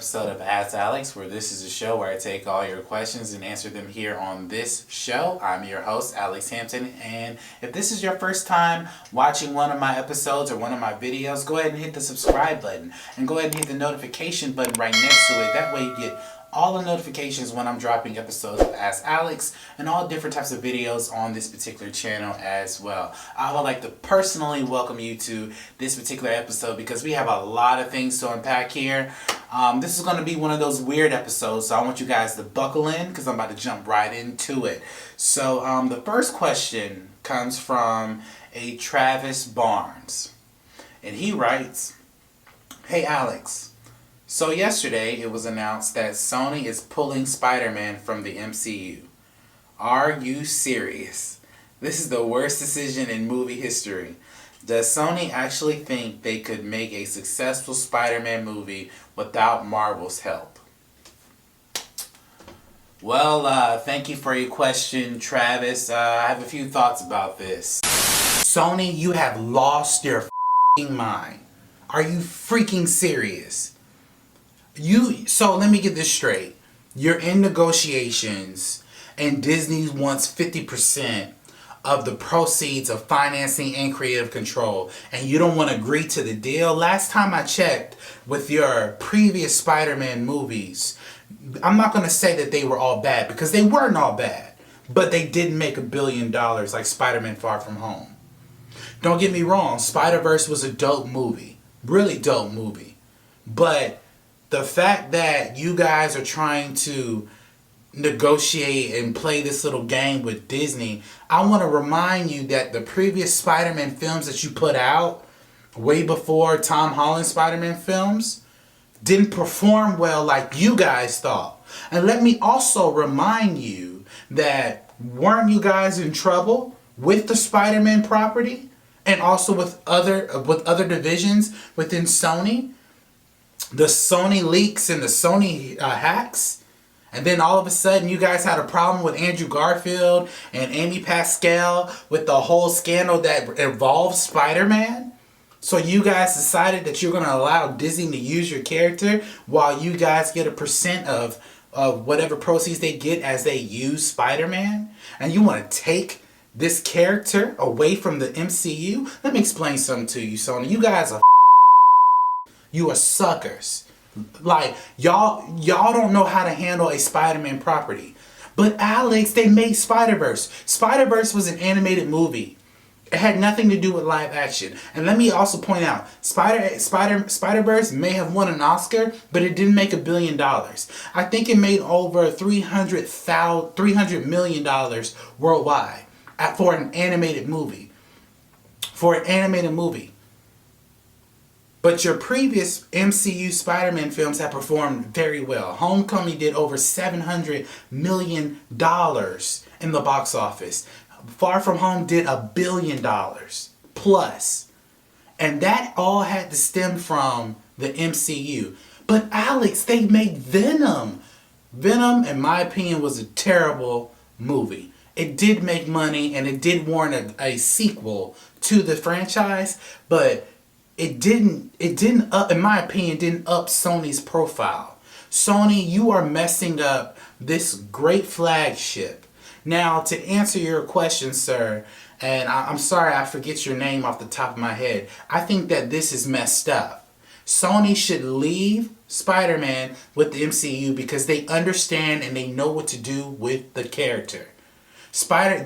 episode of Ask Alex, where this is a show where I take all your questions and answer them here on this show. I'm your host, Alex Hampton, and if this is your first time watching one of my episodes or one of my videos, go ahead and hit the subscribe button and go ahead and hit the notification button right next to it. That way you get all the notifications when I'm dropping episodes of Ask Alex and all different types of videos on this particular channel as well. I would like to personally welcome you to this particular episode because we have a lot of things to unpack here. This is going to be one of those weird episodes, so I want you guys to buckle in because I'm about to jump right into it. So the first question comes from a Travis Barnes, and he writes, "Hey Alex, so yesterday it was announced that Sony is pulling Spider-Man from the MCU. Are you serious? This is the worst decision in movie history. Does Sony actually think they could make a successful Spider-Man movie without Marvel's help?" Well, thank you for your question, Travis. I have a few thoughts about this. Sony, you have lost your f***ing mind. Are you freaking serious? So let me get this straight. You're in negotiations and Disney wants 50% of the proceeds of financing and creative control, and you don't want to agree to the deal. Last time I checked with your previous Spider-Man movies, I'm not going to say that they were all bad because they weren't all bad, but they didn't make $1 billion like Spider-Man Far From Home. Don't get me wrong, Spider-Verse was a dope movie, really dope movie, but the fact that you guys are trying to negotiate and play this little game with Disney, I want to remind you that the previous Spider-Man films that you put out, way before Tom Holland's Spider-Man films, didn't perform well like you guys thought. And let me also remind you that weren't you guys in trouble with the Spider-Man property and also with other divisions within Sony? The Sony leaks and the Sony hacks, and then all of a sudden you guys had a problem with Andrew Garfield and Amy Pascal with the whole scandal that involved Spider-Man. So you guys decided that you're going to allow Disney to use your character while you guys get a percent of whatever proceeds they get as they use Spider-Man, and you want to take this character away from the MCU? Let me explain something to you, Sony. You guys are You are suckers. Like, y'all don't know how to handle a Spider-Man property. But Alex, they made Spider-Verse. Spider-Verse was an animated movie. It had nothing to do with live action. And let me also point out, Spider-Verse may have won an Oscar, but it didn't make $1 billion. I think it made over $300 million worldwide for an animated movie. But your previous MCU Spider-Man films have performed very well. Homecoming did over $700 million in the box office. Far From Home did $1 billion plus. And that all had to stem from the MCU. But Alex, they made Venom. Venom, in my opinion, was a terrible movie. It did make money and it did warrant a sequel to the franchise, but it didn't up, in my opinion, didn't up Sony's profile. Sony, you are messing up this great flagship. Now, to answer your question, sir, and I'm sorry I forget your name off the top of my head, I think that this is messed up. Sony should leave Spider-Man with the MCU because they understand and they know what to do with the character.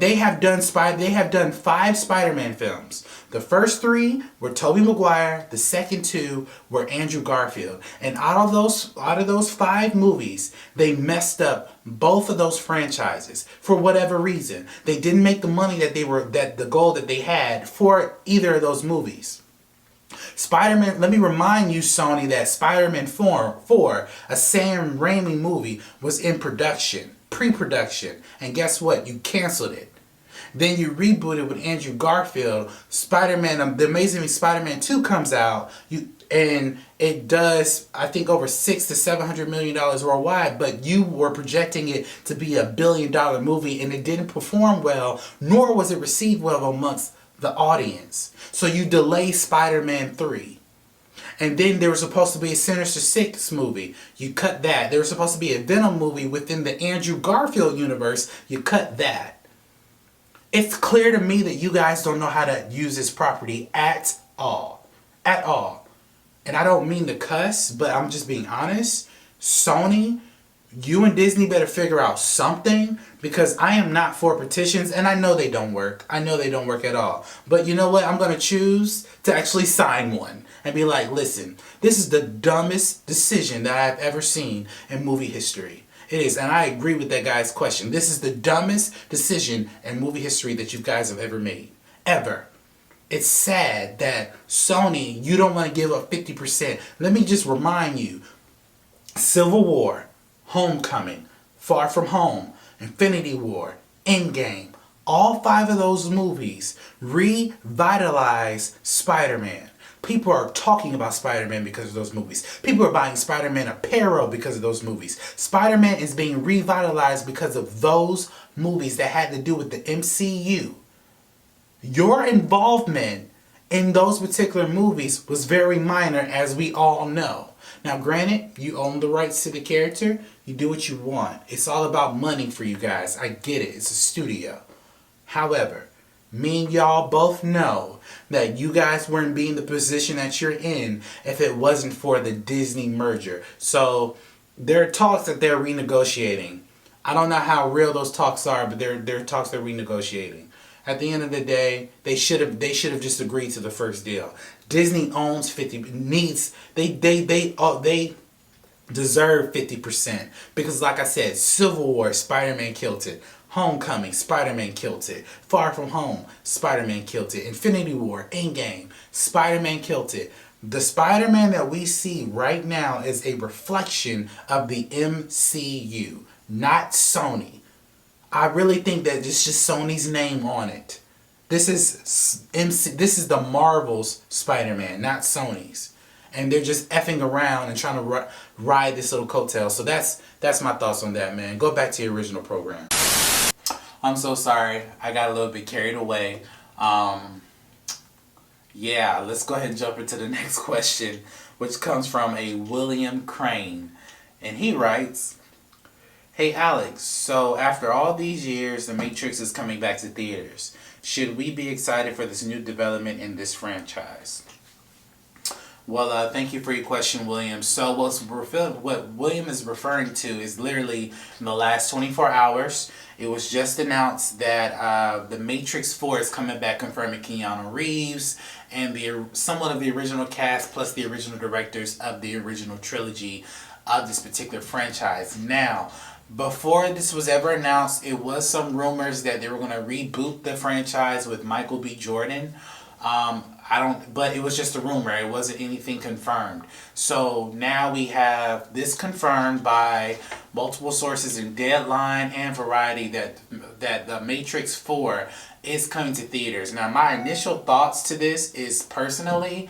They have done 5 Spider-Man films. The first 3 were Tobey Maguire. The second 2 were Andrew Garfield. And out of those 5 movies, they messed up both of those franchises for whatever reason. They didn't make the money that the goal that they had for either of those movies. Spider-Man, let me remind you, Sony, that Spider-Man 4, a Sam Raimi movie, was in pre-production, and guess what? You canceled it. Then you rebooted with Andrew Garfield. Spider-Man, The Amazing Spider-Man 2 comes out, and it does, I think, over $600 to $700 million worldwide, but you were projecting it to be $1 billion movie, and it didn't perform well, nor was it received well amongst the audience. So you delay Spider-Man 3. And then there was supposed to be a Sinister Six movie. You cut that. There was supposed to be a Venom movie within the Andrew Garfield universe. You cut that. It's clear to me that you guys don't know how to use this property at all. At all. And I don't mean to cuss, but I'm just being honest. Sony, you and Disney better figure out something, because I am not for petitions, and I know they don't work. I know they don't work at all. But you know what? I'm going to choose to actually sign one and be like, listen, this is the dumbest decision that I've ever seen in movie history. It is, and I agree with that guy's question. This is the dumbest decision in movie history that you guys have ever made. Ever. It's sad that Sony, you don't want to give up 50%. Let me just remind you, Civil War, Homecoming, Far From Home, Infinity War, Endgame, all 5 of those movies revitalized Spider-Man. People are talking about Spider-Man because of those movies. People are buying Spider-Man apparel because of those movies. Spider-Man is being revitalized because of those movies that had to do with the MCU. Your involvement in those particular movies was very minor, as we all know. Now, granted, you own the rights to the character. You do what you want. It's all about money for you guys. I get it. It's a studio. However, me and y'all both know that you guys wouldn't be in the position that you're in if it wasn't for the Disney merger. So there are talks that they're renegotiating. I don't know how real those talks are, but they're talks they're renegotiating. At the end of the day, they should have just agreed to the first deal. Disney owns 50, they deserve 50%, because like I said, Civil War, Spider-Man killed it. Homecoming, Spider-Man killed it. Far From Home, Spider-Man killed it. Infinity War, Endgame, Spider-Man killed it. The Spider-Man that we see right now is a reflection of the MCU, not Sony. I really think that it's just Sony's name on it. This is the Marvel's Spider-Man, not Sony's. And they're just effing around and trying to ride this little coattail. So that's my thoughts on that, man. Go back to your original program. I'm so sorry. I got a little bit carried away. Yeah, let's go ahead and jump into the next question, which comes from a William Crane. And he writes, "Hey Alex, so after all these years, The Matrix is coming back to theaters. Should we be excited for this new development in this franchise?" Well, thank you for your question, William. So what William is referring to is literally in the last 24 hours, it was just announced that The Matrix 4 is coming back, confirming Keanu Reeves and somewhat of the original cast plus the original directors of the original trilogy of this particular franchise. Now, before this was ever announced, it was some rumors that they were going to reboot the franchise with Michael B. Jordan. But it was just a rumor. It wasn't anything confirmed. So now we have this confirmed by multiple sources in Deadline and Variety that The Matrix 4 is coming to theaters. Now, my initial thoughts to this is, personally,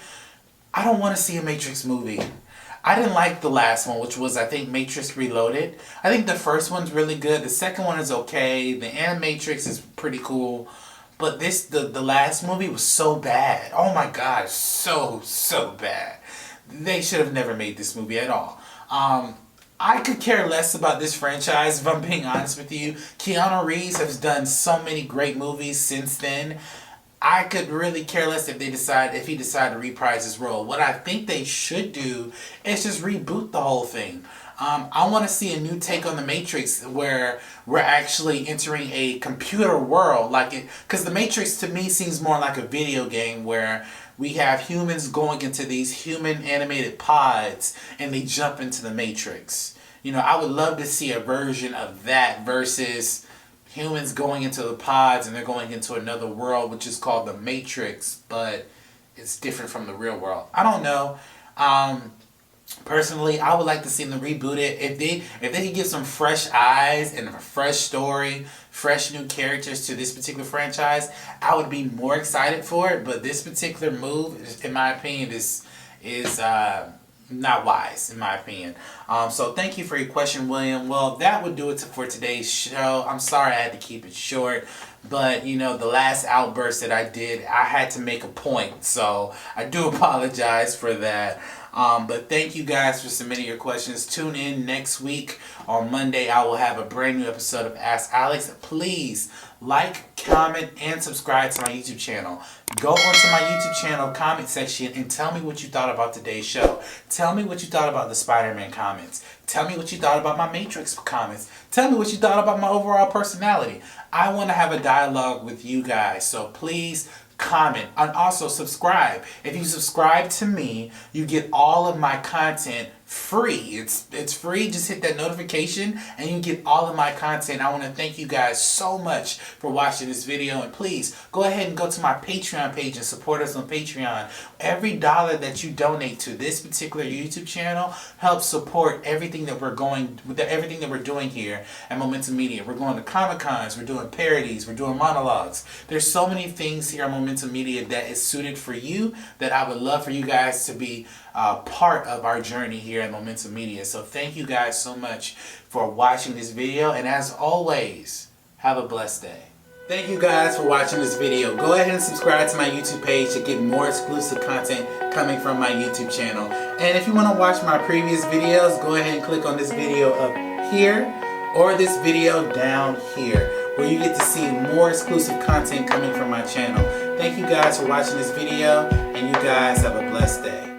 I don't want to see a Matrix movie. I didn't like the last one, which was, I think, Matrix Reloaded. I think the first one's really good. The second one is okay. The Animatrix is pretty cool. But the last movie was so bad. Oh my gosh, so bad. They should have never made this movie at all. I could care less about this franchise, if I'm being honest with you. Keanu Reeves has done so many great movies since then. I could really care less if he decided to reprise his role. What I think they should do is just reboot the whole thing. I want to see a new take on the Matrix where we're actually entering a computer world, because the Matrix to me seems more like a video game where we have humans going into these human animated pods and they jump into the Matrix. You know, I would love to see a version of that versus humans going into the pods and they're going into another world, which is called the Matrix, but it's different from the real world. I don't know. Personally, I would like to see them reboot it. If they could give some fresh eyes and a fresh story, fresh new characters to this particular franchise, I would be more excited for it. But this particular move, in my opinion, is not wise, in my opinion. So thank you for your question, William. Well, that would do it for today's show. I'm sorry I had to keep it short, But you know, the last outburst that I did, I had to make a point, so I do apologize for that. But thank you guys for submitting your questions. Tune in next week on Monday. I will have a brand new episode of Ask Alex. Please like, comment, and subscribe to my YouTube channel. Go onto my YouTube channel comment section and tell me what you thought about today's show. Tell me what you thought about the Spider-Man comments. Tell me what you thought about my Matrix comments. Tell me what you thought about my overall personality. I want to have a dialogue with you guys, so please comment and also subscribe. If you subscribe to me, you get all of my content free. It's free. Just hit that notification and you get all of my content. I want to thank you guys so much for watching this video, and please go ahead and go to my Patreon page and support us on Patreon. Every dollar that you donate to this particular YouTube channel helps support everything that we're doing here at Momentum Media. We're going to Comic-Cons, we're doing parodies, we're doing monologues. There's so many things here at Momentum Media that is suited for you that I would love for you guys to be part of our journey here at Momentum Media. So thank you guys so much for watching this video, and as always, have a blessed day. Thank you guys for watching this video. Go ahead and subscribe to my YouTube page to get more exclusive content coming from my YouTube channel. And if you want to watch my previous videos, go ahead and click on this video up here or this video down here, where you get to see more exclusive content coming from my channel. Thank you guys for watching this video, and you guys have a blessed day.